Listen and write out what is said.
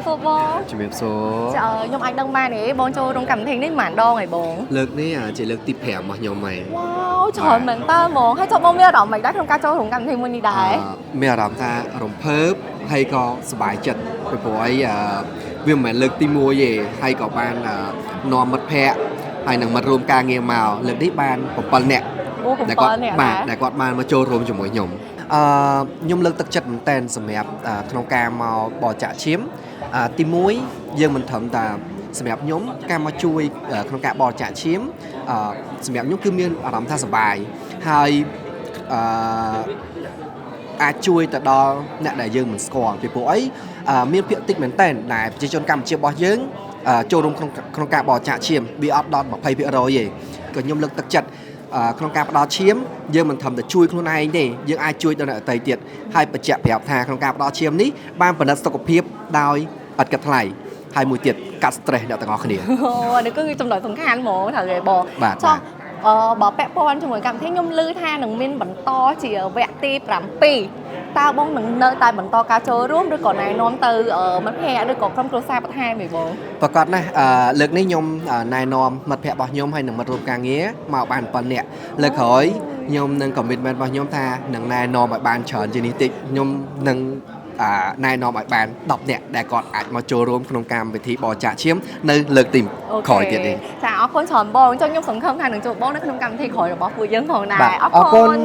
số bông. Chùm em số. Nhưng anh đăng ba này bông cho trong cầm thình đấy mản đo ngày bông. Lực này chỉ lực tiếp hẻm mà nhiều mày. Wow, trời mình ta bông. Hay cho bông biết rõ mày đã trong ca cho trong cầm thình đi đấy. Mẹ làm ta rồng phớp hay có bài chật. Bởi bộ ấy vì mà lực tim mua gì hay có ban nò mật phẹ hay là mật rôm ca nghe màu lực đi ban của bần nẹ. Để có ban mà trôi rôm cho mỗi nhóm. Nhưng lực thực chất tên sầm hẹp trong ca màu bò chả chiếm tim muối dương mình thầm ta sầm hẹp nhóm ca màu chui trong ca bò chả chiếm sầm hẹp nhóm cứ miên làm tha sầm bài hay chui từ đó nè đại dương mình score vì bộ ấy miên phiện tích mình tên này chỉ cho cầm chia bò dương trôi rôm trong ca bò chả chiếm bị ấp đòn mà phay bị rồi gì còn nhóm lực thực chấtក្នុងការផ្ដល់ឈាមយើងមិនធំតែជួយខ្លួនឯងទេយើងអាចជួយដល់អ្នកដទៃទៀតហើយបញ្ជាក់ប្រាប់ថាក្នុងការផ្ដល់ឈាមនេះបានផលិតសុខភាពដោយឥតគិតថ្លៃហើយមួយទៀតកាត់ stress អ្នកទាំងអស់គ្នាអូនេះគឺចំណុចសំខាន់ហ្មងថាគេបងចុះបើពាក់ព័ន្ធជាមួយកម្មវិធីខ្ញុំឮថានឹងមានបន្តជាវគ្គទី7តើបងនឹងនៅតែបន្តការចូលរួមឬក៏ណែនាំទៅមិត្តភ័ក្តិឬក៏ក្រុមគ្រួសារបន្ថែមទេបងប្រកាសណាស់លើកនេះខ្ញុំណែនាំមិត្តភ័ក្តិរបស់ខ្ញុំហើយនឹងមិត្តរួមការងារមកបាន7នាក់លើកក្រោយខ្ញុំនឹង commitment របស់ខ្ញុំថានឹងណែនាំឲ្យបានច្រើនជាងនេះតិចខ្ញុំនឹងណែនាំឲ្យបាន10នាក់ដែលគាត់អាចមកចូលរួមក្នុងកម្មវិធីបរិច្ចាគឈាមនៅលើកទីក្រោយទៀតនេះចាអរគុណច្រើនបងចុះខ្ញុំសង្ឃឹមថានឹងជួបបងនៅក្នុងកម្មវិធីក្រោយរបស់ពួកយើងផងដែរអរគុណ